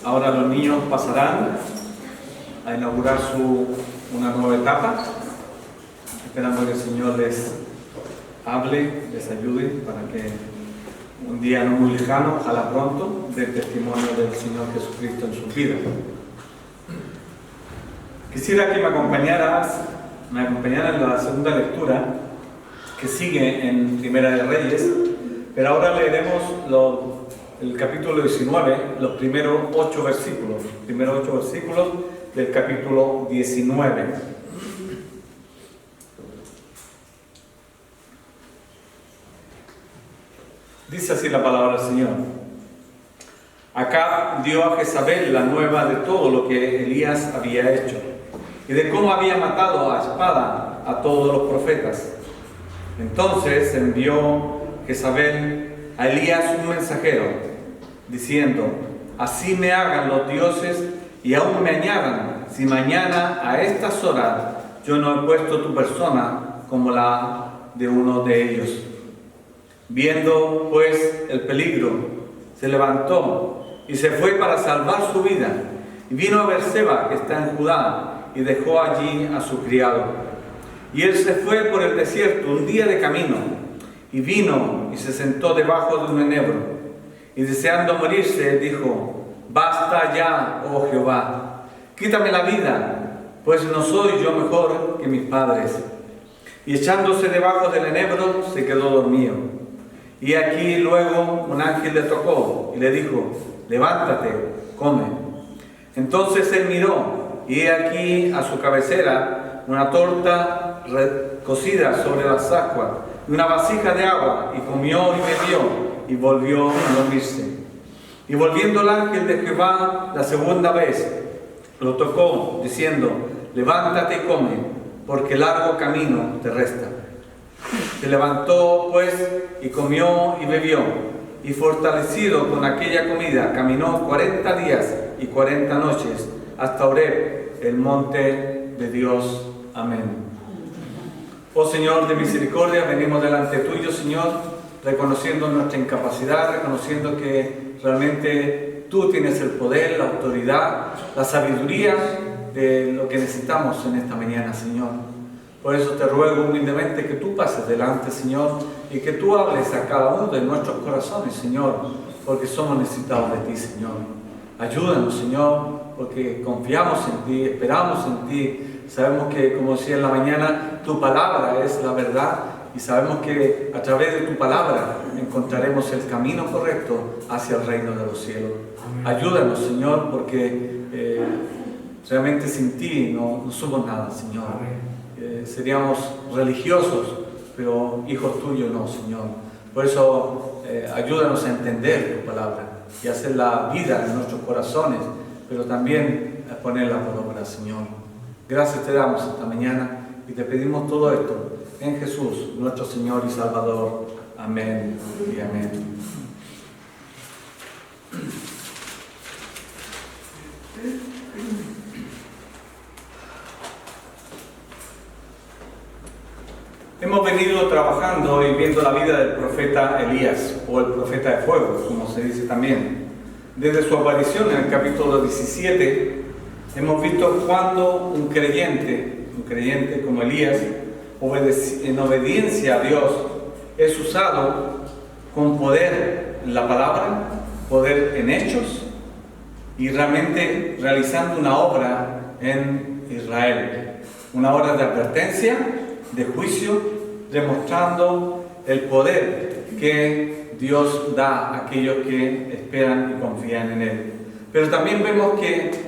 Ahora los niños pasarán a inaugurar una nueva etapa, esperando que el Señor les hable, les ayude para que un día no muy lejano, ojalá pronto, dé testimonio del Señor Jesucristo en sus vidas. Quisiera que me acompañaran en la segunda lectura que sigue en Primera de Reyes, pero ahora leeremos el capítulo 19, los primeros 8 versículos del capítulo 19. Dice así la palabra del Señor. Acab dio a Jezabel la nueva de todo lo que Elías había hecho y de cómo había matado a espada a todos los profetas. Entonces envió Jezabel a Elías un mensajero, diciendo: así me hagan los dioses y aún me añadan, si mañana a estas horas yo no he puesto tu persona como la de uno de ellos. Viendo pues el peligro, se levantó y se fue para salvar su vida, y vino a Berseba, que está en Judá, y dejó allí a su criado. Y él se fue por el desierto un día de camino, y vino y se sentó debajo de un enebro, y deseando morirse, dijo: basta ya, oh Jehová, quítame la vida, pues no soy yo mejor que mis padres. Y echándose debajo del enebro, se quedó dormido. Y aquí luego un ángel le tocó y le dijo: levántate, come. Entonces él miró, y he aquí a su cabecera una torta cocida sobre las ascuas y una vasija de agua, y comió y bebió, y volvió a dormirse. Y volviendo el ángel de Jehová la segunda vez, lo tocó, diciendo: levántate y come, porque largo camino te resta. Se levantó pues y comió y bebió, y fortalecido con aquella comida caminó 40 días y 40 noches hasta Horeb, el monte de Dios. Amén. Oh Señor de misericordia, venimos delante tuyo, Señor, reconociendo nuestra incapacidad, reconociendo que realmente tú tienes el poder, la autoridad, la sabiduría de lo que necesitamos en esta mañana, Señor. Por eso te ruego humildemente que tú pases delante, Señor, y que tú hables a cada uno de nuestros corazones, Señor, porque somos necesitados de ti, Señor. Ayúdanos, Señor, porque confiamos en ti, esperamos en ti. Sabemos que, como decía en la mañana, tu palabra es la verdad, y sabemos que a través de tu palabra encontraremos el camino correcto hacia el reino de los cielos. Ayúdanos, Señor, porque realmente sin ti no somos nada, Señor. Seríamos religiosos, pero hijos tuyos no, Señor. Por eso ayúdanos a entender tu palabra y hacer la vida en nuestros corazones, pero también a ponerla por obra, Señor. Gracias te damos esta mañana y te pedimos todo esto en Jesús, nuestro Señor y Salvador. Amén y amén. Hemos venido trabajando y viendo la vida del profeta Elías, o el profeta de fuego, como se dice también. Desde su aparición en el capítulo 17, hemos visto cuando un creyente como Elías, en obediencia a Dios, es usado con poder en la palabra, poder en hechos, y realmente realizando una obra en Israel. Una obra de advertencia, de juicio, demostrando el poder que Dios da a aquellos que esperan y confían en Él. Pero también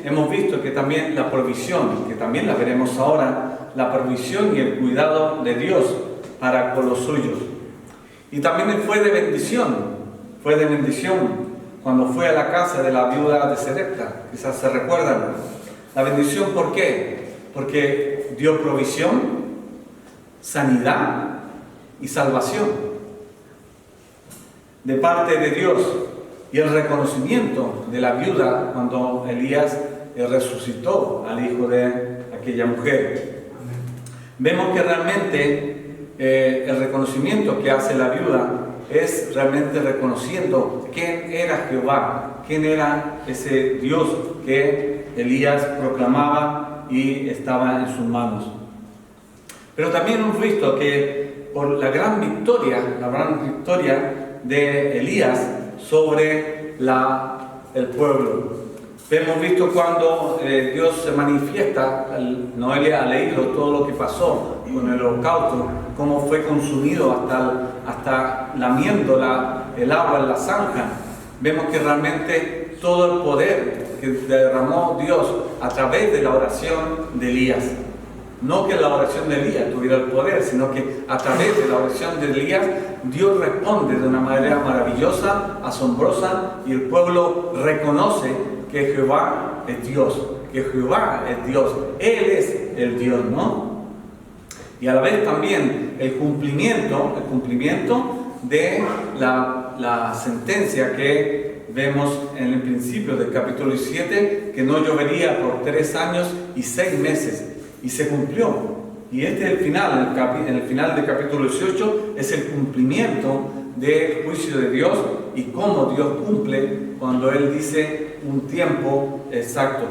hemos visto que también la provisión, que también la veremos ahora, la provisión y el cuidado de Dios para con los suyos. Y también fue de bendición cuando fue a la casa de la viuda de Sarepta, quizás se recuerdan. La bendición, ¿por qué? Porque dio provisión, sanidad y salvación de parte de Dios, y el reconocimiento de la viuda cuando Elías resucitó al hijo de aquella mujer. Vemos que realmente el reconocimiento que hace la viuda es realmente reconociendo quién era Jehová, quién era ese Dios que Elías proclamaba y estaba en sus manos. Pero también hemos visto que por la gran victoria de Elías sobre el pueblo. Hemos visto cuando Dios se manifiesta. Noelia ha leído todo lo que pasó con el holocausto, cómo fue consumido hasta lamiendo el agua en la zanja. Vemos que realmente todo el poder que derramó Dios a través de la oración de Elías. No que la oración de Elías tuviera el poder, sino que a través de la oración de Elías, Dios responde de una manera maravillosa, asombrosa, y el pueblo reconoce que Jehová es Dios, que Jehová es Dios, Él es el Dios, ¿no? Y a la vez también el cumplimiento de la sentencia que vemos en el principio del capítulo 7, que no llovería por 3 años y 6 meses. Y se cumplió. Y este es el final, en el final del capítulo 18, es el cumplimiento del juicio de Dios y cómo Dios cumple cuando Él dice un tiempo exacto.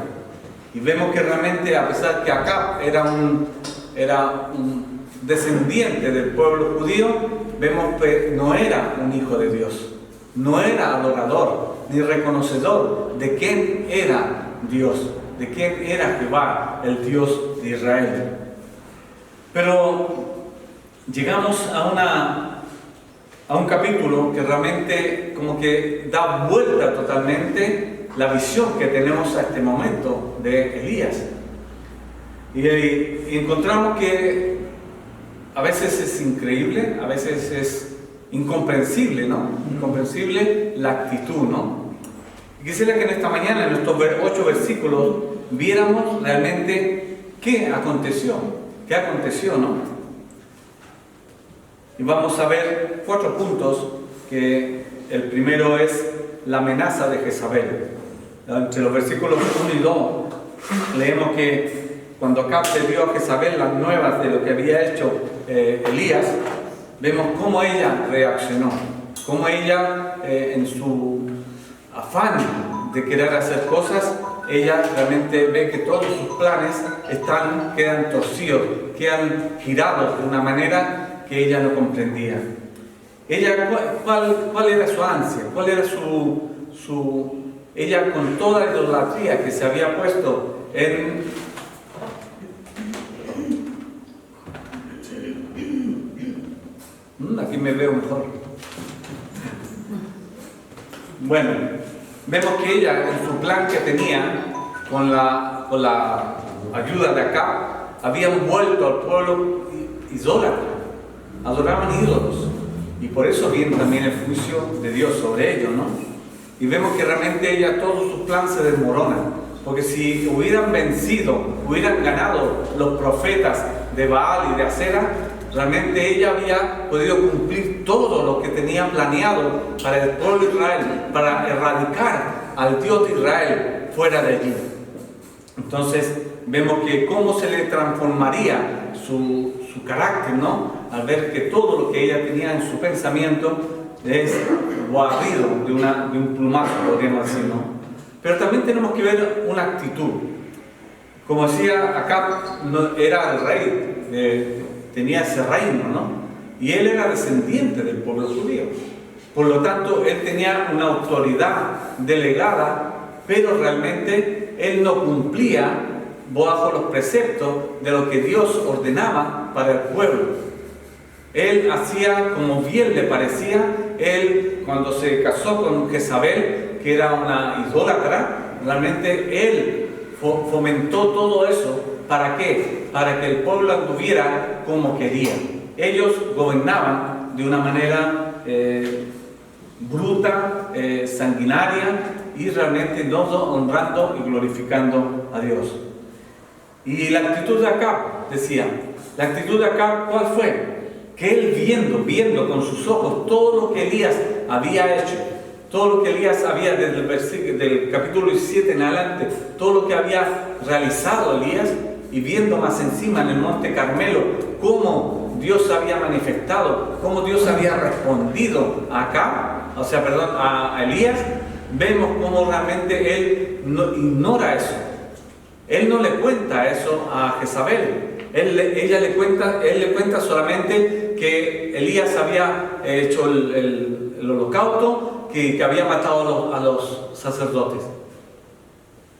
Y vemos que realmente, a pesar que Acab era un descendiente del pueblo judío, vemos que no era un hijo de Dios, no era adorador ni reconocedor de quién era Dios, de quién era Jehová, el Dios de Israel. Pero llegamos a un capítulo que realmente como que da vuelta totalmente la visión que tenemos a este momento de Elías. Y encontramos que a veces es increíble, a veces es incomprensible, ¿no? Incomprensible la actitud, ¿no? Y quisiera que en esta mañana, en estos 8 versículos, viéramos realmente qué aconteció, ¿no? Y vamos a ver 4 puntos, que el primero es la amenaza de Jezabel. Entre los versículos 1 y 2 leemos que cuando Acab le dio a Jezabel las nuevas de lo que había hecho Elías, vemos cómo ella reaccionó, cómo ella en su afán de querer hacer cosas, ella realmente ve que todos sus planes quedan torcidos, quedan girados de una manera que ella no comprendía. ¿Cuál era su ansia? ¿Cuál era ella con toda la idolatría que se había puesto en... Aquí me veo mejor. Bueno, vemos que ella en su plan que tenía con la ayuda de Acab, habían vuelto al pueblo idólatra, adoraban ídolos, y por eso viene también el juicio de Dios sobre ellos, ¿no? Y vemos que realmente ella, todos sus planes se desmoronan, porque si hubieran vencido, hubieran ganado los profetas de Baal y de Acera, realmente ella había podido cumplir todo lo que tenía planeado para el pueblo de Israel, para erradicar al Dios de Israel fuera de allí. Entonces vemos que cómo se le transformaría su carácter, ¿no? Al ver que todo lo que ella tenía en su pensamiento es barrido de un plumazo, podríamos decir, ¿no? Pero también tenemos que ver una actitud. Como decía, Acab era el rey, tenía ese reino, ¿no? Y él era descendiente del pueblo judío. Por lo tanto, él tenía una autoridad delegada, pero realmente él no cumplía bajo los preceptos de lo que Dios ordenaba para el pueblo. Él hacía como bien le parecía. Él, cuando se casó con Jezabel, que era una idólatra, realmente él fomentó todo eso. ¿Para qué? Para que el pueblo anduviera como quería. Ellos gobernaban de una manera bruta, sanguinaria, y realmente no honrando y glorificando a Dios. Y la actitud de Acab, decía, la actitud de Acab, ¿cuál fue? Que él viendo con sus ojos todo lo que Elías había hecho, todo lo que Elías había desde del capítulo 17 en adelante, todo lo que había realizado Elías, y viendo más encima en el monte Carmelo cómo Dios había manifestado, cómo Dios había respondido a Elías, vemos cómo realmente él no ignora eso. Él no le cuenta eso a Jezabel. Él le cuenta solamente que Elías había hecho el holocausto, que había matado a los sacerdotes,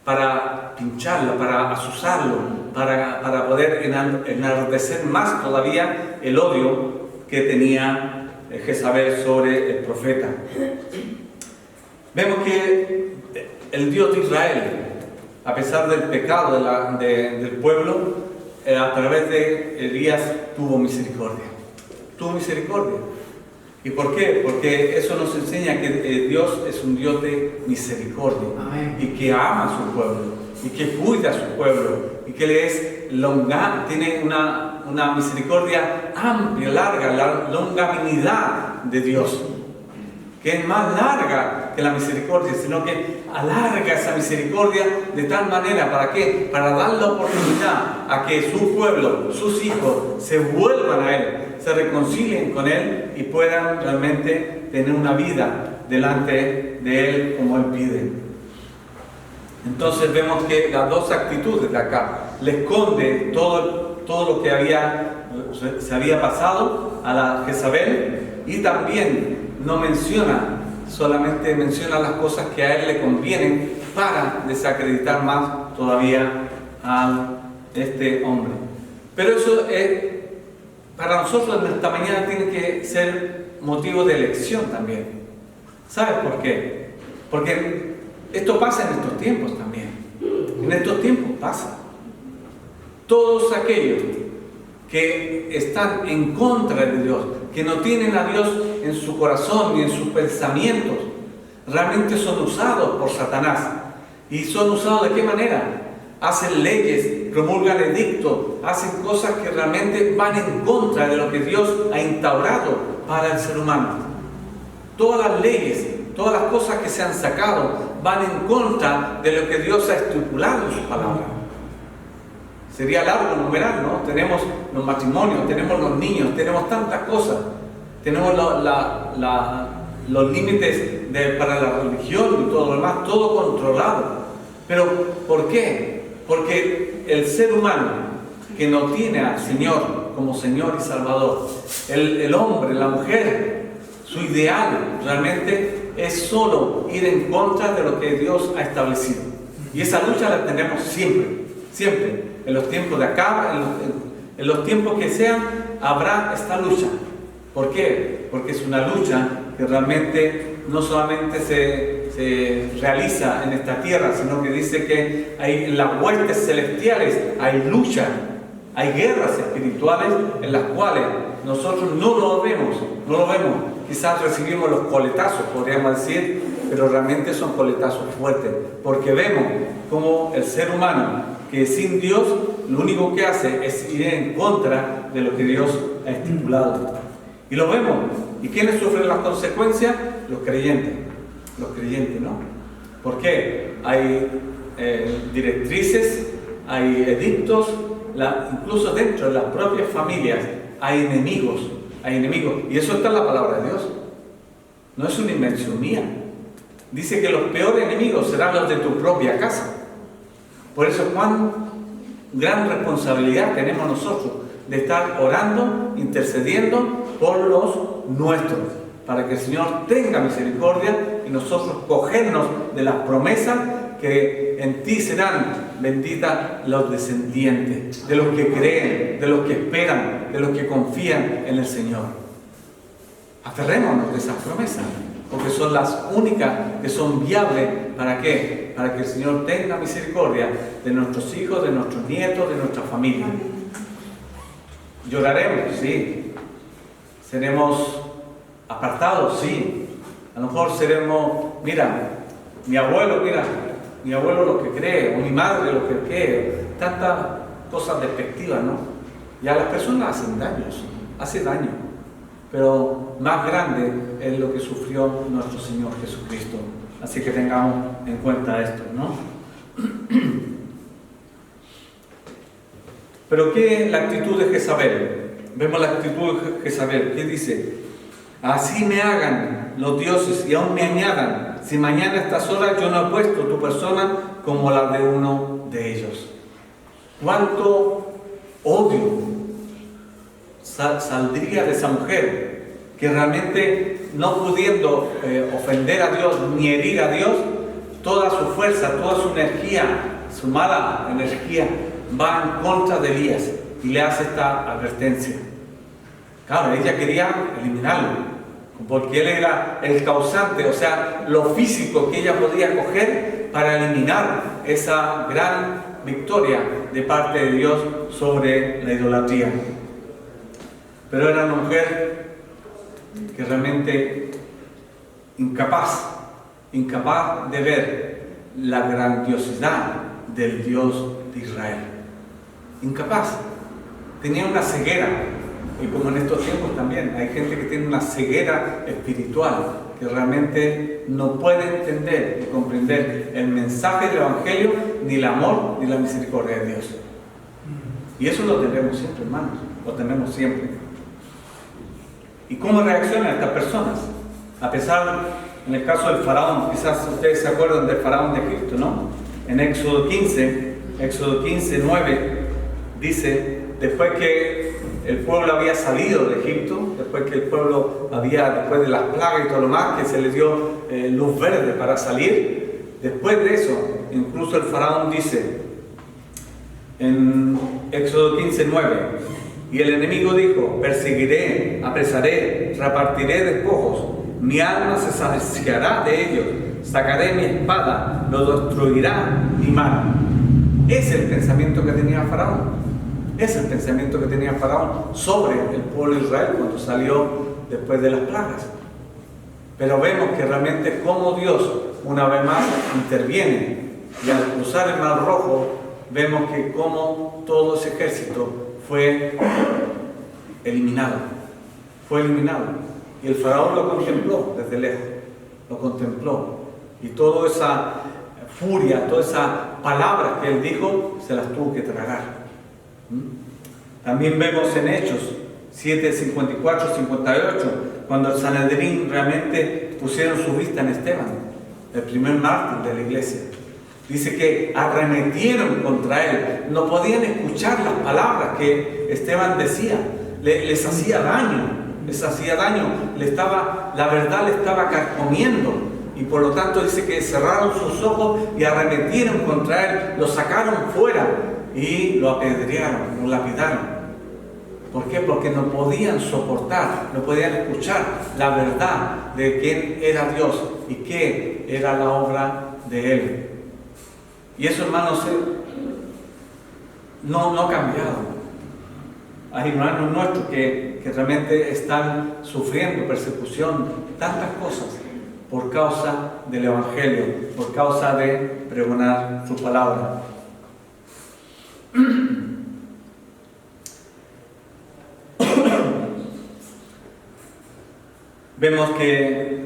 para pincharlo, para azuzarlo, para poder enardecer más todavía el odio que tenía Jezabel sobre el profeta. Vemos que el Dios de Israel, a pesar del pecado del pueblo, a través de Elías tuvo misericordia. Tuvo misericordia. ¿Y por qué? Porque eso nos enseña que Dios es un Dios de misericordia. Amén. Y que ama a su pueblo, y que cuida a su pueblo, y que tiene una misericordia amplia, larga, la longanimidad de Dios, que es más larga que la misericordia, sino que alarga esa misericordia de tal manera, ¿para qué? Para dar la oportunidad a que su pueblo, sus hijos, se vuelvan a Él, se reconcilien con Él y puedan realmente tener una vida delante de Él como Él pide. Entonces vemos que las dos actitudes de acá, le esconde todo lo que se había pasado a la Jezabel, y también no solamente menciona las cosas que a él le convienen para desacreditar más todavía a este hombre. Pero eso para nosotros en esta mañana tiene que ser motivo de elección también. ¿Sabes por qué? Porque esto pasa en estos tiempos también. En estos tiempos pasa. Todos aquellos que están en contra de Dios, que no tienen a Dios en su corazón ni en sus pensamientos, realmente son usados por Satanás. ¿Y son usados de qué manera? Hacen leyes, promulgan edictos, hacen cosas que realmente van en contra de lo que Dios ha instaurado para el ser humano. Todas las leyes, todas las cosas que se han sacado van en contra de lo que Dios ha estipulado en su palabra. Sería largo numerar, ¿no? Tenemos los matrimonios, tenemos los niños, tenemos tantas cosas. Tenemos los límites para la religión y todo lo demás, todo controlado. Pero, ¿por qué? Porque el ser humano que no tiene al Señor como Señor y Salvador, el hombre, la mujer, su ideal realmente es solo ir en contra de lo que Dios ha establecido. Y esa lucha la tenemos siempre, siempre. En los tiempos de acá, en los tiempos que sean, habrá esta lucha. ¿Por qué? Porque es una lucha que realmente no solamente se realiza en esta tierra, sino que dice que en las huestes celestiales hay lucha, hay guerras espirituales en las cuales nosotros no lo vemos. Quizás recibimos los coletazos, podríamos decir, pero realmente son coletazos fuertes, porque vemos como el ser humano, que sin Dios, lo único que hace es ir en contra de lo que Dios ha estipulado. Y lo vemos. ¿Y quiénes sufren las consecuencias? Los creyentes, ¿no? ¿Por qué? Hay directrices, hay edictos, incluso dentro de las propias familias hay enemigos. Y eso está en la palabra de Dios. No es una invención mía. Dice que los peores enemigos serán los de tu propia casa. Por eso, cuán gran responsabilidad tenemos nosotros de estar orando, intercediendo por los nuestros, para que el Señor tenga misericordia y nosotros cogernos de las promesas que en ti serán benditas los descendientes, de los que creen, de los que esperan, de los que confían en el Señor. Aferrémonos de esas promesas, porque son las únicas que son viables. ¿Para qué? Para que el Señor tenga misericordia de nuestros hijos, de nuestros nietos, de nuestra familia. Lloraremos, sí. Seremos apartados, sí. A lo mejor seremos, mi abuelo lo que cree, o mi madre lo que cree. Tantas cosas despectivas, ¿no? Y a las personas hace daño. Pero más grande es lo que sufrió nuestro Señor Jesucristo. Así que tengamos en cuenta esto, ¿no? Pero ¿qué es la actitud de Jezabel? vemos la actitud de Jezabel. ¿Qué dice? Así me hagan los dioses y aún me añadan, si mañana a estas horas yo no he puesto tu persona como la de uno de ellos. ¿Cuánto odio saldría de esa mujer que realmente, no pudiendo ofender a Dios ni herir a Dios, toda su fuerza, toda su energía, su mala energía va en contra de Elías y le hace esta advertencia? Claro, ella quería eliminarlo porque él era el causante, o sea, lo físico que ella podía coger para eliminar esa gran victoria de parte de Dios sobre la idolatría. Pero era una mujer que realmente incapaz de ver la grandiosidad del Dios de Israel. Incapaz. Tenía una ceguera. Y como en estos tiempos también, hay gente que tiene una ceguera espiritual, que realmente no puede entender y comprender el mensaje del Evangelio, ni el amor, ni la misericordia de Dios. Y eso lo tenemos siempre, hermanos, lo tenemos siempre. ¿Y cómo reaccionan estas personas? A pesar, en el caso del faraón, quizás ustedes se acuerdan del faraón de Egipto, ¿no? En Éxodo 15, 9, dice, después que el pueblo había salido de Egipto, después que el pueblo después de las plagas y todo lo más, que se les dio luz verde para salir, después de eso, incluso el faraón dice, en Éxodo 15, 9, y el enemigo dijo, perseguiré, apresaré, repartiré despojos, mi alma se saciará de ellos, sacaré mi espada, lo destruirá mi mano. Es el pensamiento que tenía Faraón. Es el pensamiento que tenía Faraón sobre el pueblo de Israel cuando salió después de las plagas. Pero vemos que realmente como Dios una vez más interviene, y al cruzar el Mar Rojo vemos que como todo ese ejército fue eliminado. Y el faraón lo contempló desde lejos, lo contempló, y toda esa furia, todas esas palabras que él dijo, se las tuvo que tragar. También vemos en Hechos 7, 54, 58, cuando el Sanedrín realmente pusieron su vista en Esteban, el primer mártir de la iglesia. Dice que arremetieron contra él, no podían escuchar las palabras que Esteban decía, les hacía daño, la verdad le estaba carcomiendo, y por lo tanto dice que cerraron sus ojos y arremetieron contra él, lo sacaron fuera y lo apedrearon, lo lapidaron. ¿Por qué? Porque no podían soportar, no podían escuchar la verdad de quién era Dios y qué era la obra de Él. Y eso, hermanos, no ha cambiado. Hay hermanos nuestros que realmente están sufriendo persecución, tantas cosas, por causa del Evangelio, por causa de pregonar su palabra. Vemos que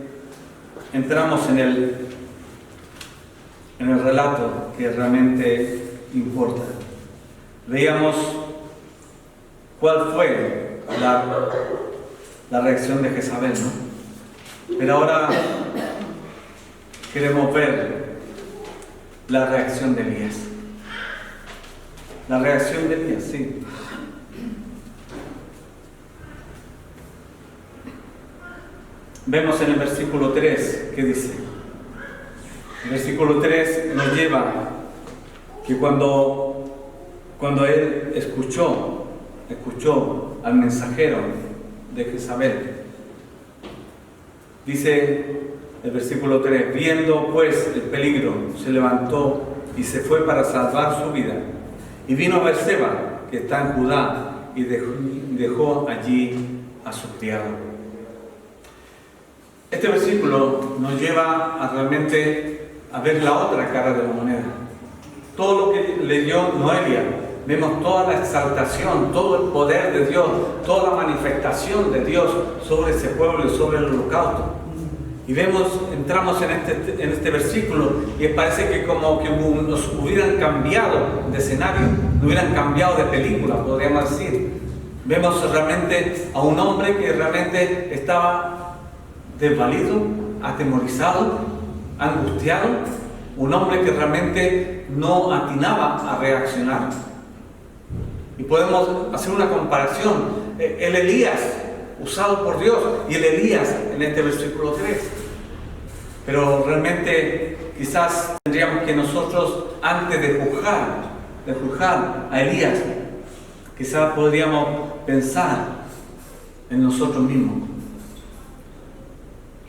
entramos en el relato que realmente importa. Veíamos cuál fue la reacción de Jezabel, ¿no? Pero ahora queremos ver la reacción de Elías. La reacción de Elías, sí. Vemos en el versículo 3, ¿qué dice? El versículo 3 nos lleva que cuando él escuchó al mensajero de Jezabel, dice el versículo 3, viendo pues el peligro, se levantó y se fue para salvar su vida. Y vino a Berseba, que está en Judá, y dejó allí a su criado. Este versículo nos lleva a realmente a ver la otra cara de la moneda. Todo lo que leyó Noelia, vemos toda la exaltación, todo el poder de Dios, toda la manifestación de Dios sobre ese pueblo y sobre el holocausto. Y entramos en este versículo y parece que como que nos hubieran cambiado de escenario, nos hubieran cambiado de película, podríamos decir. Vemos realmente a un hombre que realmente estaba desvalido, atemorizado, angustiado, un hombre que realmente no atinaba a reaccionar. Y podemos hacer una comparación, el Elías usado por Dios y el Elías en este versículo 3. Pero realmente quizás tendríamos que nosotros, antes de juzgar a Elías, quizás podríamos pensar en nosotros mismos.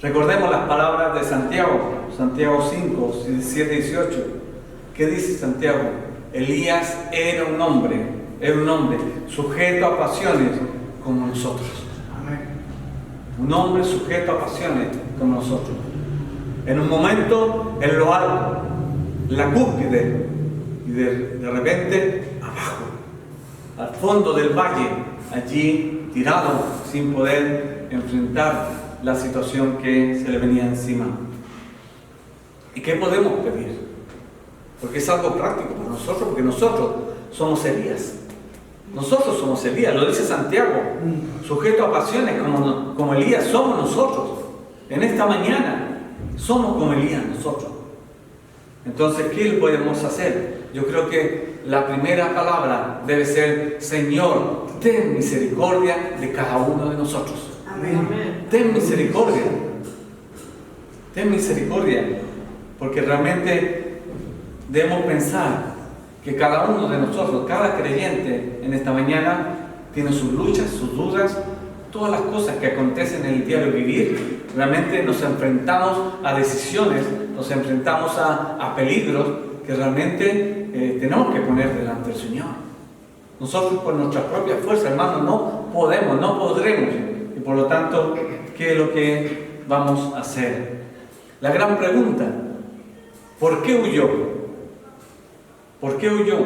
Recordemos las palabras de Santiago 5, 17 y 18. ¿Qué dice Santiago? Elías era un hombre sujeto a pasiones como nosotros. Amén. Un hombre sujeto a pasiones como nosotros. En un momento en lo alto, la cúspide, y de repente abajo, al fondo del valle, allí tirado, sin poder enfrentar la situación que se le venía encima. ¿Y qué podemos pedir? Porque es algo práctico para nosotros, porque nosotros somos Elías. Nosotros somos Elías, lo dice Santiago, sujeto a pasiones como Elías somos nosotros. En esta mañana somos como Elías nosotros. Entonces, ¿qué podemos hacer? Yo creo que la primera palabra debe ser: Señor, ten misericordia de cada uno de nosotros. Amén. Ten misericordia. Ten misericordia. Porque realmente debemos pensar que cada uno de nosotros, cada creyente en esta mañana, tiene sus luchas, sus dudas, todas las cosas que acontecen en el diario vivir. Realmente nos enfrentamos a decisiones, nos enfrentamos a peligros que realmente tenemos que poner delante del Señor. Nosotros por nuestras propias fuerzas, hermanos, no podemos, no podremos. Y por lo tanto, ¿qué es lo que vamos a hacer? La gran pregunta: ¿por qué huyó? ¿Por qué huyó?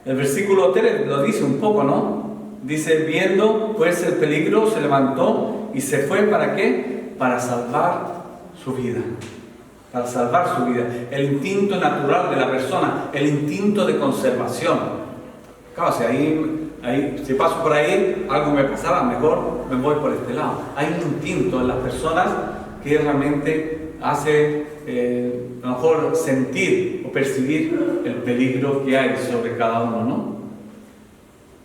El versículo 3 lo dice un poco, ¿no? Dice: viendo pues el peligro, se levantó y se fue. ¿Para qué? Para salvar su vida. Para salvar su vida. El instinto natural de la persona, el instinto de conservación. Claro, si paso por ahí, algo me pasará, mejor me voy por este lado. Hay un instinto en las personas que realmente hace a lo mejor sentir o percibir el peligro que hay sobre cada uno, ¿no?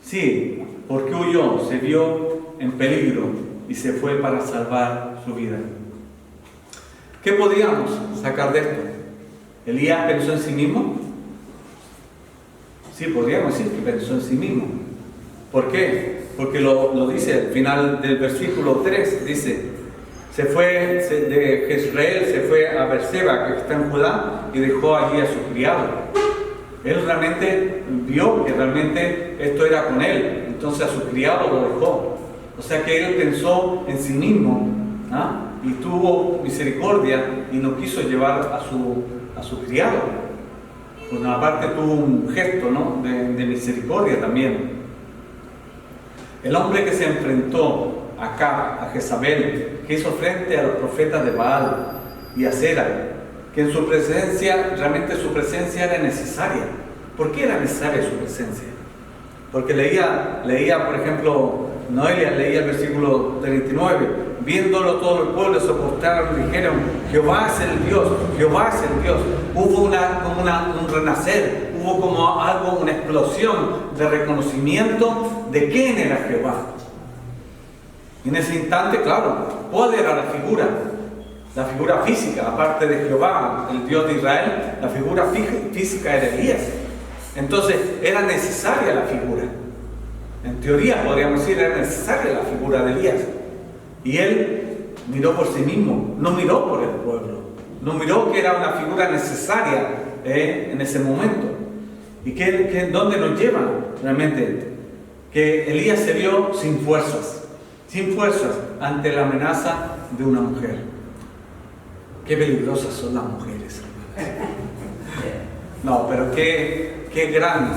Sí, porque huyó, se vio en peligro y se fue para salvar su vida. ¿Qué podríamos sacar de esto? ¿Elías pensó en sí mismo? Sí, podríamos decir que pensó en sí mismo. ¿Por qué? Porque lo dice al final del versículo 3, dice: se fue de Jezreel, se fue a Berseba, que está en Judá, y dejó allí a su criado. Él realmente vio que realmente esto era con él, entonces a su criado lo dejó. O sea que él pensó en sí mismo, ¿ah? Y tuvo misericordia y no quiso llevar a su criado. Por una parte tuvo un gesto, ¿no?, de misericordia también. El hombre que se enfrentó acá a Jezabel, que hizo frente a los profetas de Baal y Acera, que en su presencia, realmente su presencia era necesaria. ¿Por qué era necesaria su presencia? Porque leía por ejemplo, Noelia leía el versículo 39: viéndolo todo el pueblo se postraron y dijeron: Jehová es el Dios, Jehová es el Dios. Hubo un renacer, hubo como algo, una explosión de reconocimiento de quién era Jehová. Y en ese instante, claro, ¿cuál era la figura? La figura física, aparte de Jehová, el Dios de Israel, la figura física era Elías. Entonces, era necesaria la figura. En teoría, podríamos decir, era necesaria la figura de Elías. Y él miró por sí mismo, no miró por el pueblo. No miró que era una figura necesaria en ese momento. ¿Y dónde nos lleva realmente? Que Elías se vio sin fuerzas ante la amenaza de una mujer. Qué peligrosas son las mujeres. No, pero qué gran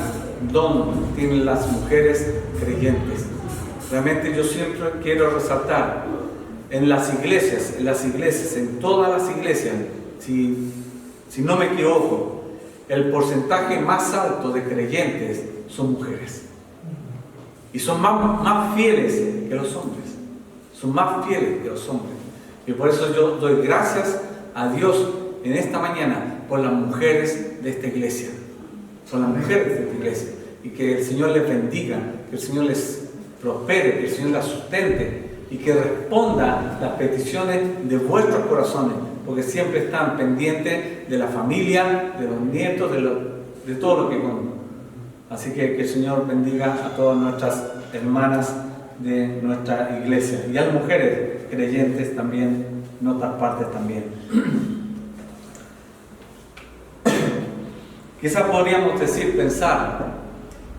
don tienen las mujeres creyentes. Realmente yo siempre quiero resaltar en las iglesias, en todas las iglesias, si no me equivoco, el porcentaje más alto de creyentes son mujeres. Y son más fieles que los hombres. Son más fieles que los hombres. Y por eso yo doy gracias a Dios en esta mañana por las mujeres de esta iglesia. Por las mujeres de esta iglesia. Y que el Señor les bendiga, que el Señor les prospere, que el Señor las sustente y que responda las peticiones de vuestros corazones, porque siempre están pendientes de la familia, de los nietos, de todo lo que con. Así que el Señor bendiga a todas nuestras hermanas de nuestra iglesia y a las mujeres creyentes también, en otras partes también. Quizás podríamos pensar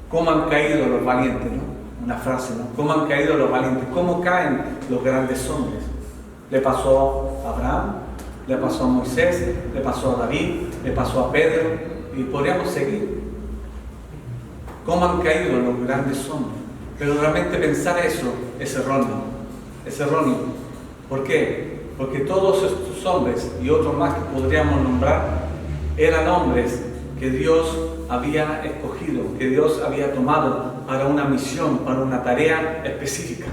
cómo han caído los valientes, ¿no? Una frase, ¿no? ¿Cómo han caído los valientes? ¿Cómo caen los grandes hombres? Le pasó a Abraham, le pasó a Moisés, le pasó a David, le pasó a Pedro, y podríamos seguir. ¿Cómo han caído los grandes hombres? Pero realmente pensar eso es erróneo. Es erróneo. ¿Por qué? Porque todos estos hombres y otros más que podríamos nombrar eran hombres que Dios había escogido, que Dios había tomado para una misión, para una tarea específica,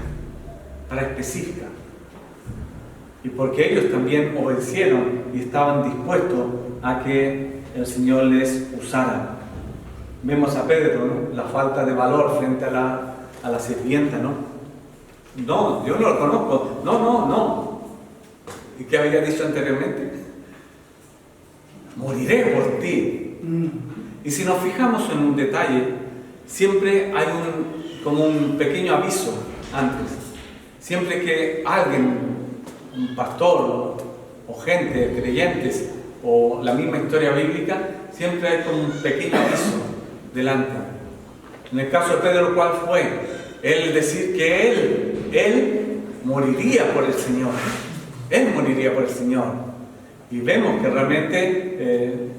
y porque ellos también obedecieron y estaban dispuestos a que el Señor les usara. Vemos a Pedro, ¿no? La falta de valor frente a la sirvienta, ¿no? No, yo no lo conozco, no. ¿Y qué había dicho anteriormente? Moriré por ti. Y si nos fijamos en un detalle, siempre hay como un pequeño aviso antes. Siempre que alguien, un pastor o gente, creyentes, o la misma historia bíblica, siempre hay como un pequeño aviso delante. En el caso de Pedro, ¿cuál fue? Él decir que él moriría por el Señor. Él moriría por el Señor. Y vemos que realmente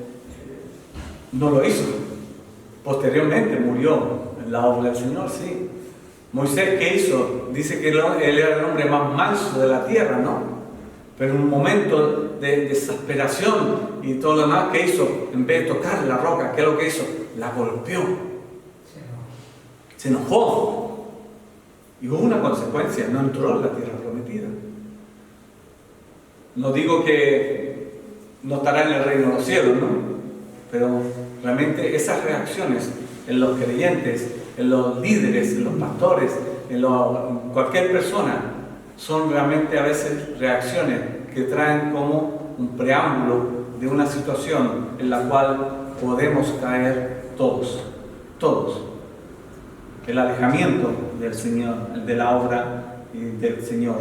no lo hizo. Posteriormente murió en la obra del Señor, sí. Moisés, ¿qué hizo? Dice que él era el hombre más manso de la tierra, ¿no? Pero en un momento de desesperación y todo lo demás, ¿qué hizo? En vez de tocar la roca, ¿qué es lo que hizo? La golpeó. Se enojó. Y hubo una consecuencia, no entró en la tierra prometida. No digo que no estará en el reino de los cielos, ¿no? Pero realmente esas reacciones en los creyentes, en los líderes, en los pastores, en cualquier persona, son realmente a veces reacciones que traen como un preámbulo de una situación en la cual podemos caer todos. El alejamiento del Señor, de la obra del Señor.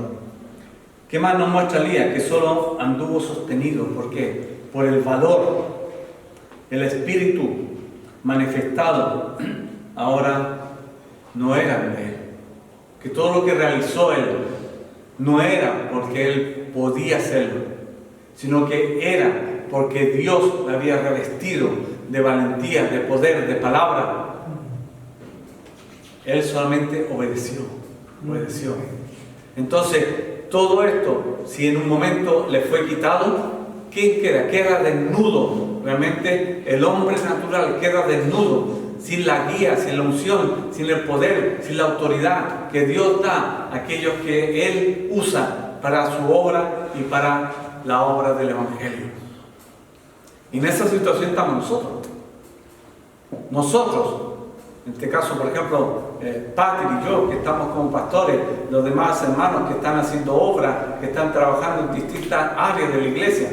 ¿Qué más nos muestra Elías? Que solo anduvo sostenido. ¿Por qué? Por el valor, el espíritu manifestado ahora no era de él. Que todo lo que realizó él no era porque él podía hacerlo, sino que era porque Dios le había revestido de valentía, de poder, de palabra. Él solamente obedeció. Entonces, todo esto, si en un momento le fue quitado, ¿quién queda? Queda desnudo. Realmente el hombre natural queda desnudo, sin la guía, sin la unción, sin el poder, sin la autoridad que Dios da a aquellos que Él usa para su obra y para la obra del Evangelio. Y en esa situación estamos nosotros. En este caso, por ejemplo, Patri y yo, que estamos como pastores, los demás hermanos que están haciendo obra, que están trabajando en distintas áreas de la iglesia,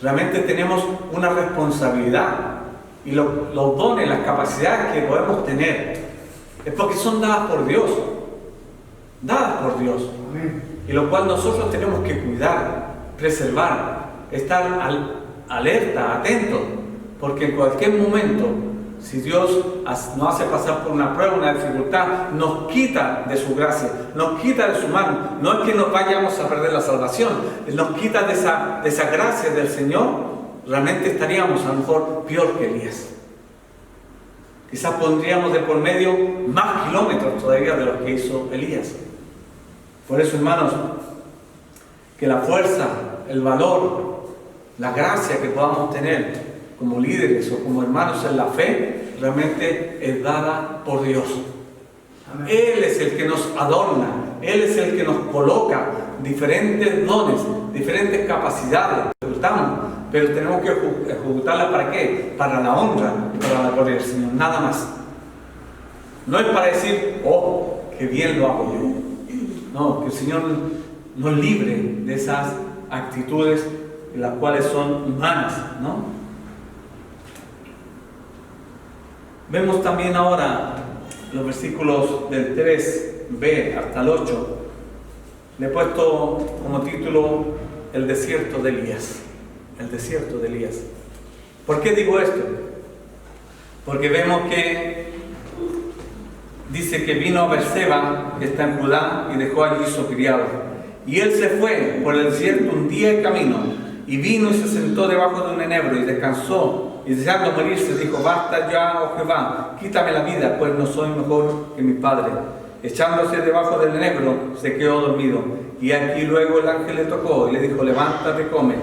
realmente tenemos una responsabilidad. Y los dones, las capacidades que podemos tener, es porque son dadas por Dios. Y lo cual nosotros tenemos que cuidar, preservar, estar alerta, atentos, porque en cualquier momento, si Dios nos hace pasar por una prueba, una dificultad, nos quita de su gracia, nos quita de su mano. No es que nos vayamos a perder la salvación, nos quita de esa gracia del Señor. Realmente estaríamos a lo mejor peor que Elías. Quizás pondríamos de por medio más kilómetros todavía de los que hizo Elías. Por eso, hermanos, que la fuerza, el valor, la gracia que podamos tener como líderes o como hermanos en la fe, realmente es dada por Dios. Él es el que nos adorna, Él es el que nos coloca diferentes dones, diferentes capacidades. Pero tenemos que ejecutarla ¿para qué? Para la honra, para la gloria del Señor, nada más. No es para decir, oh, qué bien lo hago yo. No, que el Señor nos libre de esas actitudes las cuales son humanas, ¿no? Vemos también ahora los versículos del 3b hasta el 8. Le he puesto como título el desierto de Elías. El desierto de Elías. ¿Por qué digo esto? Porque vemos que dice que vino a Berseba, que está en Judá, y dejó allí su criado. Y él se fue por el desierto un día de camino, y vino y se sentó debajo de un enebro, y descansó, y deseando morirse, dijo, basta ya, oh Jehová, quítame la vida, pues no soy mejor que mi padre. Echándose debajo del enebro, se quedó dormido. Y aquí luego el ángel le tocó, y le dijo, levántate, come.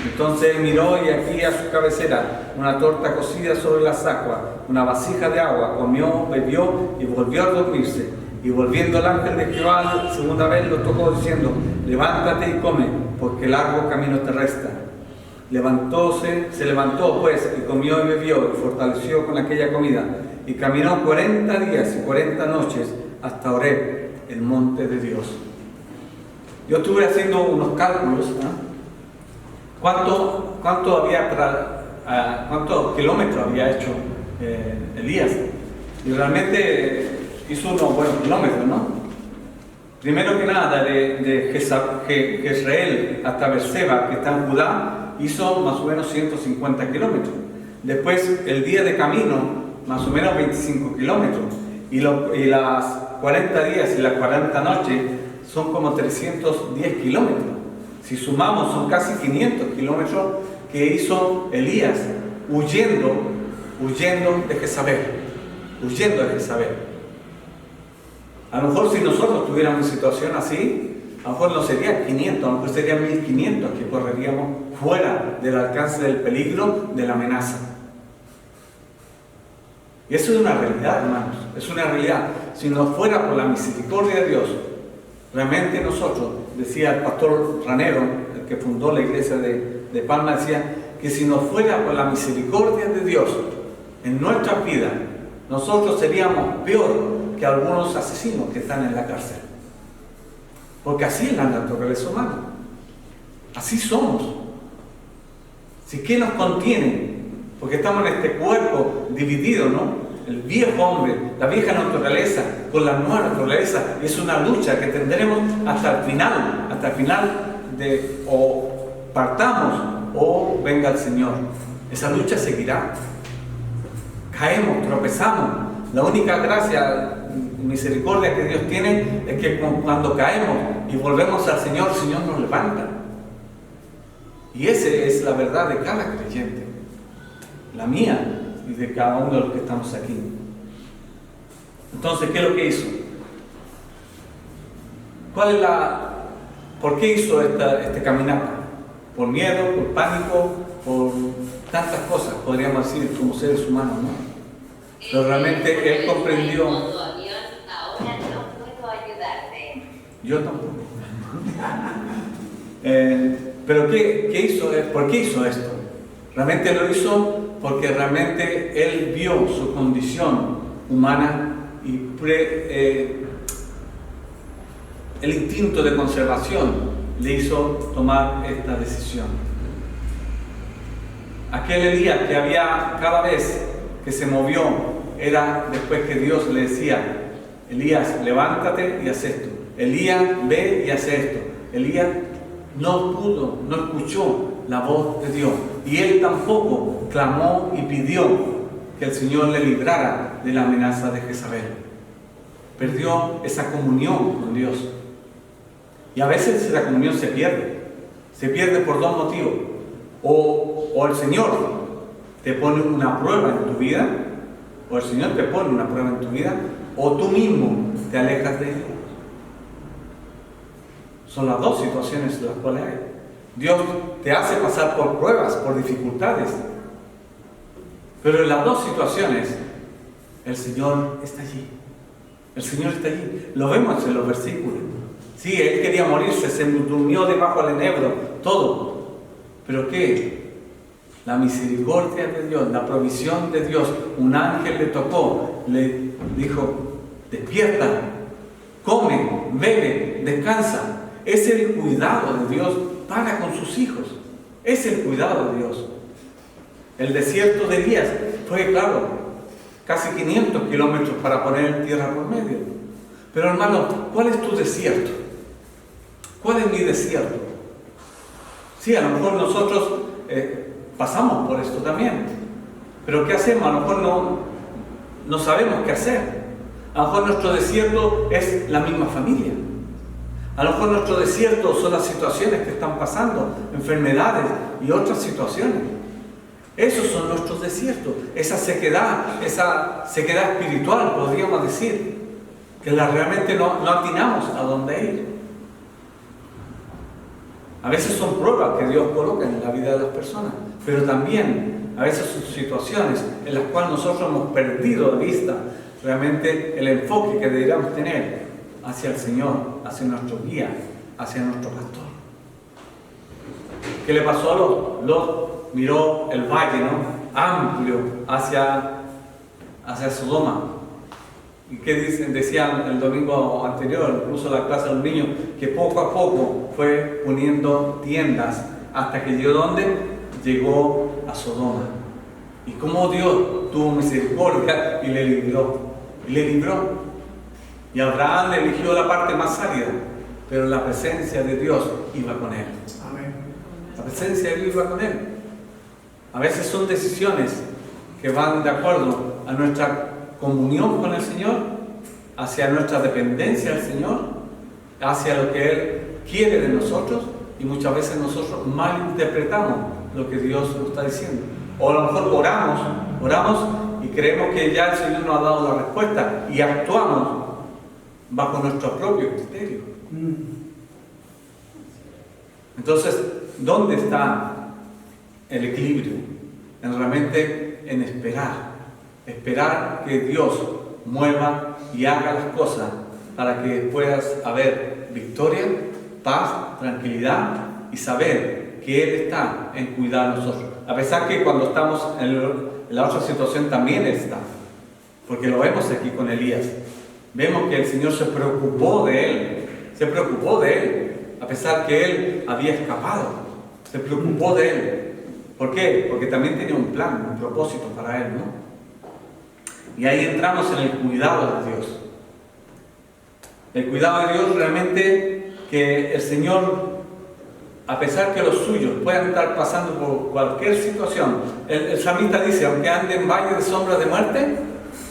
Entonces él miró, y aquí a su cabecera una torta cocida sobre las aguas, una vasija de agua, comió, bebió y volvió a dormirse. Y volviendo el ángel de Jehová segunda vez lo tocó diciendo, levántate y come, porque largo camino te resta. Se levantó pues y comió y bebió y fortaleció con aquella comida. Y caminó 40 días y 40 noches hasta Horeb, el monte de Dios. Yo estuve haciendo unos cálculos, ¿no? ¿Cuántos kilómetros había hecho Elías? Y realmente hizo unos buenos kilómetros, ¿no? Primero que nada, de Jezreel hasta Berseba, que está en Judá, hizo más o menos 150 kilómetros. Después, el día de camino, más o menos 25 kilómetros. Y las 40 días y las 40 noches son como 310 kilómetros. Si sumamos, son casi 500 kilómetros que hizo Elías huyendo de Jezabel. Huyendo de Jezabel. A lo mejor si nosotros tuviéramos una situación así, a lo mejor no sería 500, a lo mejor serían 1500 que correríamos fuera del alcance del peligro, de la amenaza. Y eso es una realidad, hermanos, es una realidad. Si no fuera por la misericordia de Dios, realmente nosotros, decía el pastor Ranero, el que fundó la iglesia de Palma, decía que si no fuera por la misericordia de Dios en nuestras vidas, nosotros seríamos peor que algunos asesinos que están en la cárcel. Porque así es la naturaleza humana. Así somos. Si ¿qué nos contiene? Porque estamos en este cuerpo dividido, ¿no? El viejo hombre, la vieja naturaleza con la nueva naturaleza. Y es una lucha que tendremos hasta el final de o partamos o venga el Señor. Esa lucha seguirá. Caemos, tropezamos. La única gracia, misericordia que Dios tiene es que cuando caemos y volvemos al Señor, el Señor nos levanta. Y esa es la verdad de cada creyente, la mía y de cada uno de los que estamos aquí. Entonces, ¿qué es lo que hizo? ¿Por qué hizo esta caminata? ¿Por miedo, por pánico, por tantas cosas, podríamos decir, como seres humanos, ¿no? Pero realmente él comprendió. Ahora no puedo ayudarte. Yo tampoco. Pero ¿qué hizo? ¿Por qué hizo esto? Realmente lo hizo porque realmente él vio su condición humana y el instinto de conservación le hizo tomar esta decisión. Aquel Elías que había cada vez que se movió era después que Dios le decía, Elías, levántate y haz esto. Elías, ve y haz esto. Elías no escuchó la voz de Dios. Y él tampoco clamó y pidió que el Señor le librara de la amenaza de Jezabel. Perdió esa comunión con Dios. Y a veces esa comunión se pierde. Se pierde por dos motivos. O el Señor te pone una prueba en tu vida, o el Señor te pone una prueba en tu vida, o tú mismo te alejas de Él. Son las dos situaciones en las cuales hay. Dios te hace pasar por pruebas, por dificultades, pero en las dos situaciones el Señor está allí. El Señor está allí. Lo vemos en los versículos. Sí, Él quería morirse, se durmió debajo del enebro, todo. ¿Pero qué? La misericordia de Dios, la provisión de Dios. Un ángel le tocó, le dijo, despierta, come, bebe, descansa. Es el cuidado de Dios para con sus hijos. Es el cuidado de Dios. El desierto de Elías fue, claro, casi 500 kilómetros para poner tierra por medio. Pero hermano, ¿cuál es tu desierto? ¿Cuál es mi desierto? Sí, a lo mejor nosotros pasamos por esto también. Pero ¿qué hacemos? A lo mejor no sabemos qué hacer. A lo mejor nuestro desierto es la misma familia. A lo mejor nuestro desierto son las situaciones que están pasando, enfermedades y otras situaciones. Esos son nuestros desiertos, esa sequedad espiritual, podríamos decir, que realmente no atinamos a dónde ir. A veces son pruebas que Dios coloca en la vida de las personas, pero también a veces son situaciones en las cuales nosotros hemos perdido de vista realmente el enfoque que deberíamos tener hacia el Señor, hacia nuestro guía, hacia nuestro pastor. ¿Qué le pasó a Lot? Lot miró el valle, ¿no?, amplio hacia Sodoma. ¿Y qué dicen? Decían el domingo anterior, incluso la clase de los niños, que poco a poco fue poniendo tiendas hasta que llegó ¿dónde? Llegó a Sodoma. Y cómo Dios tuvo misericordia y le libró. Y le libró. Y Abraham eligió la parte más árida, pero la presencia de Dios iba con él. Amén. La presencia de Dios iba con él. A veces son decisiones que van de acuerdo a nuestra comunión con el Señor, hacia nuestra dependencia del Señor, hacia lo que Él quiere de nosotros, y muchas veces nosotros malinterpretamos lo que Dios nos está diciendo. O a lo mejor oramos y creemos que ya el Señor nos ha dado la respuesta y actuamos bajo nuestro propio criterio. Entonces, ¿dónde está el equilibrio? En esperar que Dios mueva y haga las cosas para que puedas haber victoria, paz, tranquilidad y saber que Él está en cuidar de nosotros. A pesar que cuando estamos en la otra situación también Él está, porque lo vemos aquí con Elías. Vemos que el Señor se preocupó de él, a pesar que él había escapado, se preocupó de él. ¿Por qué? Porque también tenía un plan, un propósito para él, ¿no? Y ahí entramos en el cuidado de Dios. El cuidado de Dios realmente, que el Señor, a pesar que los suyos puedan estar pasando por cualquier situación, el salmista dice, aunque ande en valle de sombra de muerte,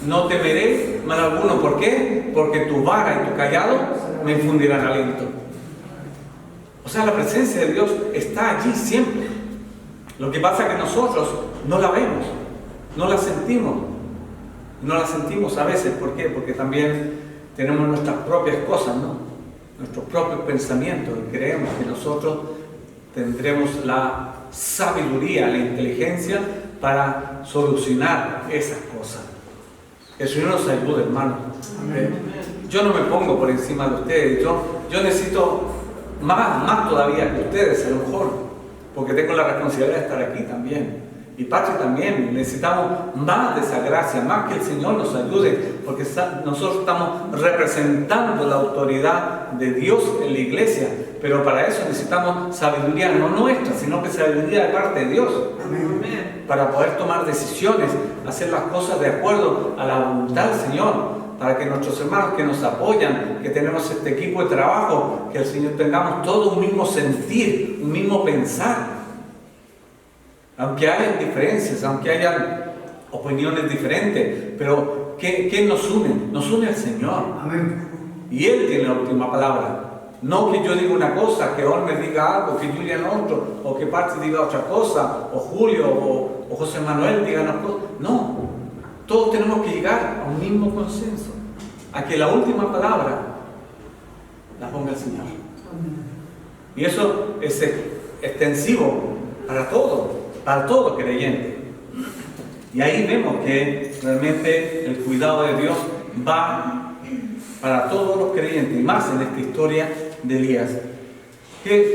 no temeré mal alguno. ¿Por qué? Porque tu vara y tu callado me infundirán aliento. O sea, la presencia de Dios está allí siempre. Lo que pasa es que nosotros no la vemos, no la sentimos. No la sentimos a veces. ¿Por qué? Porque también tenemos nuestras propias cosas, ¿no? Nuestros propios pensamientos, y creemos que nosotros tendremos la sabiduría, la inteligencia para solucionar esas cosas. Que el Señor nos ayude, hermano. Yo no me pongo por encima de ustedes. Yo necesito más todavía que ustedes, a lo mejor, porque tengo la responsabilidad de estar aquí también. Y Pacho también. Necesitamos más de esa gracia, más que el Señor nos ayude, porque nosotros estamos representando la autoridad de Dios en la iglesia. Pero para eso necesitamos sabiduría, no nuestra, sino que sabiduría de parte de Dios. Amén. Para poder tomar decisiones, hacer las cosas de acuerdo a la voluntad del Señor, para que nuestros hermanos que nos apoyan, que tenemos este equipo de trabajo, que el Señor tengamos todo un mismo sentir, un mismo pensar. Aunque hayan diferencias, aunque hayan opiniones diferentes, pero ¿qué nos une? Nos une el Señor. Amén. Y Él tiene la última palabra. No que yo diga una cosa, que Olmer diga algo, que Julián otro, o que Patsy diga otra cosa, o Julio o José Manuel digan una cosa. No, todos tenemos que llegar a un mismo consenso, a que la última palabra la ponga el Señor. Y eso es extensivo para todo creyente. Y ahí vemos que realmente el cuidado de Dios va para todos los creyentes, y más en esta historia de Elías.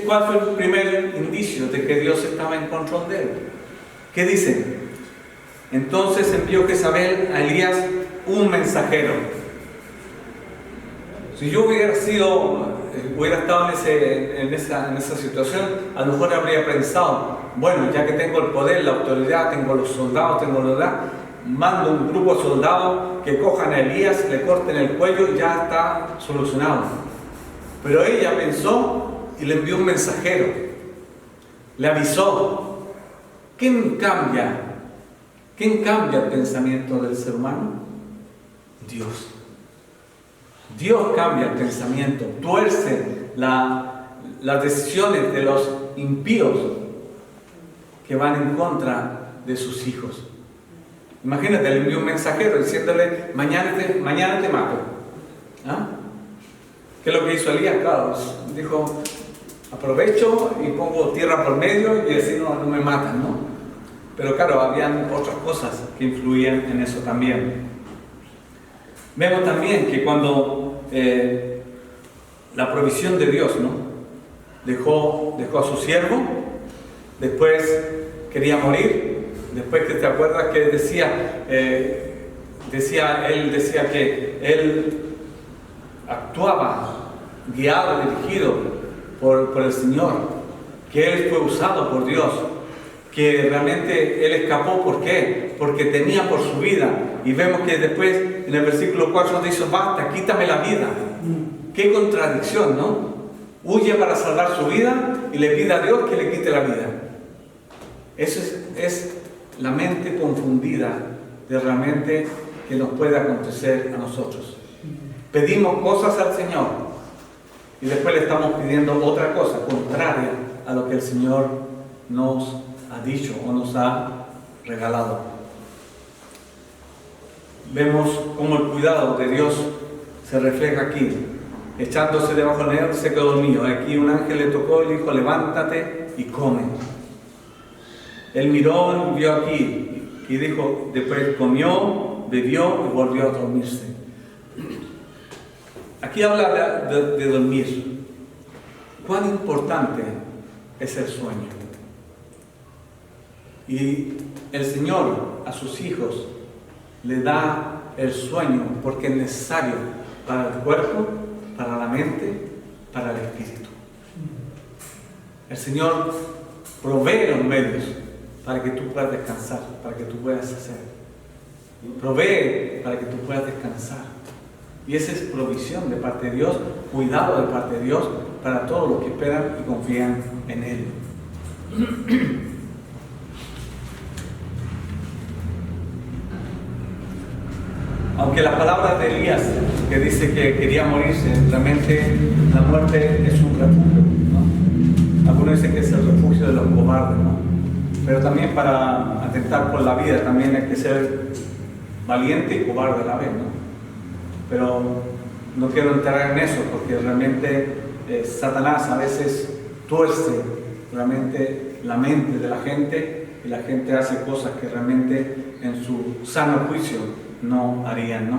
¿Cuál fue el primer indicio de que Dios estaba en control de él? ¿Qué dice? Entonces envió Jezabel a Elías un mensajero. Si yo hubiera estado en esa situación, a lo mejor habría pensado, bueno, ya que tengo el poder, la autoridad, tengo los soldados, tengo la edad, mando un grupo de soldados que cojan a Elías, le corten el cuello y ya está solucionado. Pero ella pensó y le envió un mensajero, le avisó. ¿Quién cambia el pensamiento del ser humano? Dios. Dios cambia el pensamiento, tuerce las decisiones de los impíos que van en contra de sus hijos. Imagínate, le envió un mensajero diciéndole, mañana te mato. ¿Ah? ¿Qué es lo que hizo Elías? Claro, dijo, aprovecho y pongo tierra por medio y así no me matan, ¿no? Pero claro, habían otras cosas que influían en eso también. Vemos también que cuando la provisión de Dios, ¿no? Dejó a su siervo, después quería morir, después que te acuerdas que él decía que él actuaba guiado, dirigido por el Señor, que él fue usado por Dios, que realmente él escapó. ¿Por qué? Porque temía por su vida. Y vemos que después en el versículo 4 dice, basta, quítame la vida. Qué contradicción, ¿no? Huye para salvar su vida y le pide a Dios que le quite la vida. Eso es la mente confundida de realmente que nos puede acontecer a nosotros. Pedimos cosas al Señor y después le estamos pidiendo otra cosa contraria a lo que el Señor nos ha dicho o nos ha regalado. Vemos cómo el cuidado de Dios se refleja aquí. Echándose debajo de él, se quedó dormido. Aquí un ángel le tocó y le dijo, levántate y come. Él miró y vio aquí y dijo, después comió, bebió y volvió a dormirse. Aquí habla de dormir. ¿Cuán importante es el sueño? Y el Señor a sus hijos le da el sueño porque es necesario para el cuerpo, para la mente, para el espíritu. El Señor provee los medios para que tú puedas descansar, para que tú puedas hacer. Provee para que tú puedas descansar. Y esa es provisión de parte de Dios, cuidado de parte de Dios para todos los que esperan y confían en Él. Aunque las palabras de Elías, que dice que quería morirse, realmente la muerte es un refugio, ¿no? Algunos dicen que es el refugio de los cobardes, ¿no? Pero también para atentar por la vida también hay que ser valiente y cobarde a la vez, ¿no? Pero no quiero entrar en eso porque realmente Satanás a veces tuerce realmente la mente de la gente y la gente hace cosas que realmente en su sano juicio no harían, ¿no?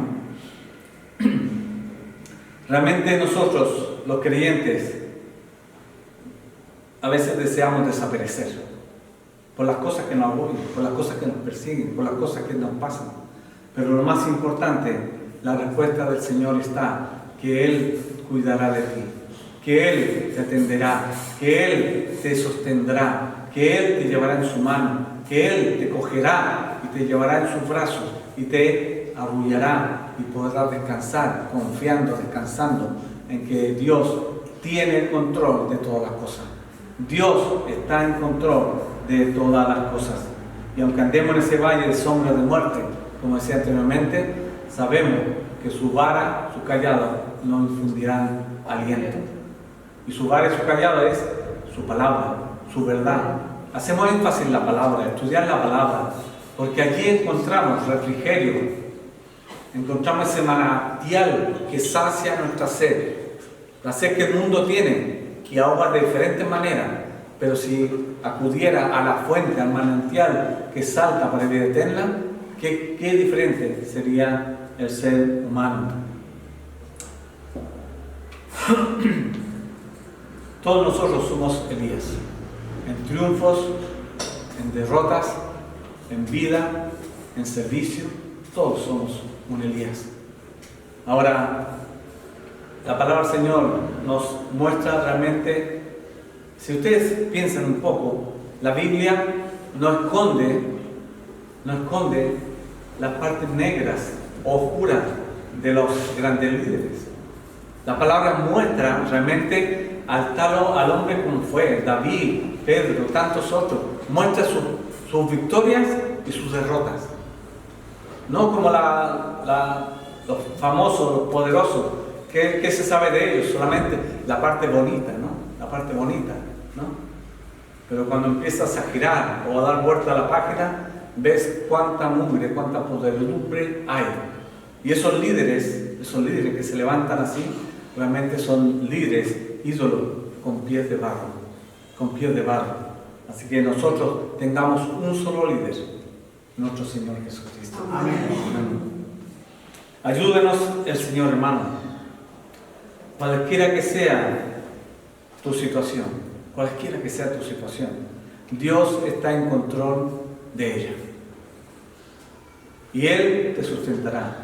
Realmente nosotros, los creyentes, a veces deseamos desaparecer por las cosas que nos agobian, por las cosas que nos persiguen, por las cosas que nos pasan. Pero lo más importante, la respuesta del Señor está, que Él cuidará de ti, que Él te atenderá, que Él te sostendrá, que Él te llevará en su mano, que Él te cogerá y te llevará en sus brazos y te arrullará y podrás descansar, confiando, descansando en que Dios tiene el control de todas las cosas. Dios está en control de todas las cosas. Y aunque andemos en ese valle de sombra de muerte, como decía anteriormente, sabemos que su vara, su callado nos infundirán aliento. Y su vara y su callado es su palabra, su verdad. Hacemos énfasis en la palabra, estudiar la palabra, porque allí encontramos refrigerio, encontramos ese manantial que sacia nuestra sed, la sed que el mundo tiene, que ahoga de diferentes maneras, pero si acudiera a la fuente, al manantial que salta para vida eterna, qué diferente sería el ser humano. Todos nosotros somos Elías, en triunfos, en derrotas, en vida, en servicio, todos somos un Elías. Ahora, la palabra del Señor nos muestra realmente, si ustedes piensan un poco, la Biblia no esconde las partes negras o oscuras de los grandes líderes. La palabra muestra realmente al hombre como fue, David, Pedro, tantos otros, muestra sus victorias y sus derrotas. No como los famosos, los poderosos, que se sabe de ellos, solamente la parte bonita, ¿no? La parte bonita, ¿no? Pero cuando empiezas a girar o a dar vuelta a la página, ves cuánta mugre, cuánta podredumbre hay. Y esos líderes que se levantan así, realmente son líderes, ídolos, con pies de barro, Así que nosotros tengamos un solo líder, nuestro Señor Jesucristo. Amén. Ayúdenos el Señor, hermano. Cualquiera que sea tu situación, Dios está en control de ella. Y Él te sustentará.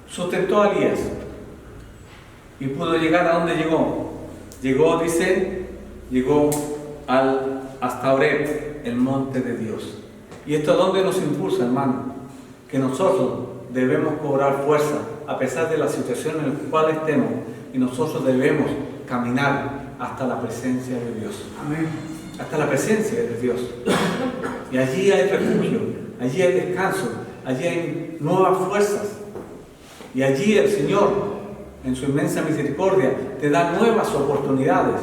Sustentó a Elías y pudo llegar a donde llegó. Llegó hasta Oreb, el monte de Dios. ¿Y esto dónde nos impulsa, hermano? Que nosotros debemos cobrar fuerza a pesar de la situación en la cual estemos, y nosotros debemos caminar hasta la presencia de Dios. Amén. Hasta la presencia de Dios. Y allí hay refugio, allí hay descanso, allí hay nuevas fuerzas. Y allí el Señor, en su inmensa misericordia, te da nuevas oportunidades.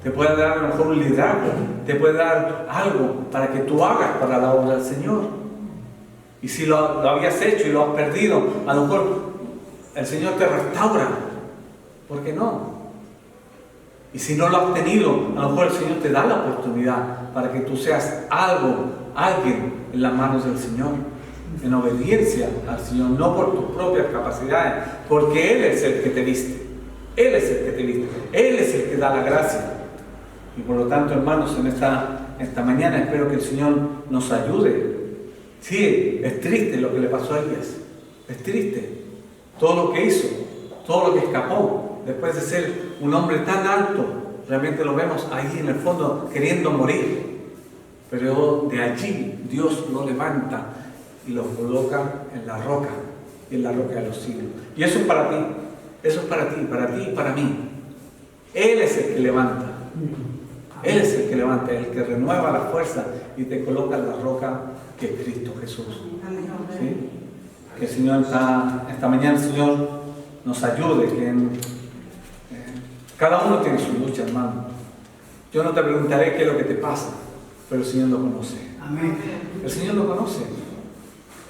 Te puede dar a lo mejor un liderazgo, te puede dar algo para que tú hagas para la obra del Señor. Y si lo habías hecho y lo has perdido, a lo mejor el Señor te restaura. ¿Por qué no? Y si no lo has tenido, a lo mejor el Señor te da la oportunidad para que tú seas alguien en las manos del Señor, en obediencia al Señor, no por tus propias capacidades, porque Él es el que te viste. Él es el que te viste. Él es el que da la gracia. Y por lo tanto, hermanos, en esta mañana espero que el Señor nos ayude. Sí, es triste lo que le pasó a Elías. Es triste. Todo lo que hizo, todo lo que escapó, después de ser un hombre tan alto, realmente lo vemos ahí en el fondo queriendo morir. Pero de allí Dios lo levanta y lo coloca en la roca de los siglos. Y eso es para ti, y para mí. Él es el que levanta. Él es el que levanta, el que renueva la fuerza y te coloca en la roca que es Cristo Jesús. ¿Sí? Que el Señor esta mañana, el Señor nos ayude, que cada uno tiene su lucha, hermano. Yo no te preguntaré qué es lo que te pasa, pero el Señor lo conoce. Amén. El Señor lo conoce.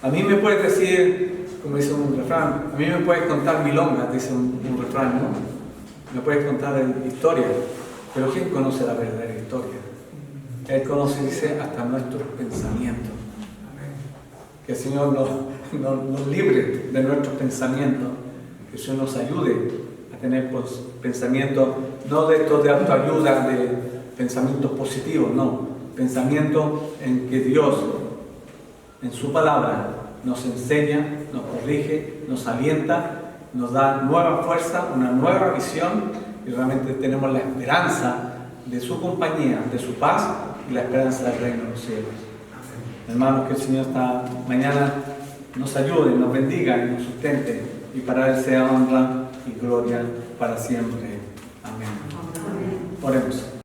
A mí me puedes decir, como dice un refrán, a mí me puedes contar milongas, dice un refrán, ¿no? Me puedes contar historias, pero ¿quién conoce la verdadera historia? Él conoce, dice, hasta nuestros pensamientos. Que el Señor nos libre de nuestros pensamientos, que el Señor nos ayude a tener pensamientos, no de estos de autoayuda, de pensamientos positivos, no, pensamientos en que Dios, en su palabra, nos enseña, nos corrige, nos alienta, nos da nueva fuerza, una nueva visión, y realmente tenemos la esperanza de su compañía, de su paz y la esperanza del reino de los cielos. Hermanos, que el Señor esta mañana nos ayude, nos bendiga y nos sustente, y para Él sea honra y gloria para siempre. Amén. Oremos.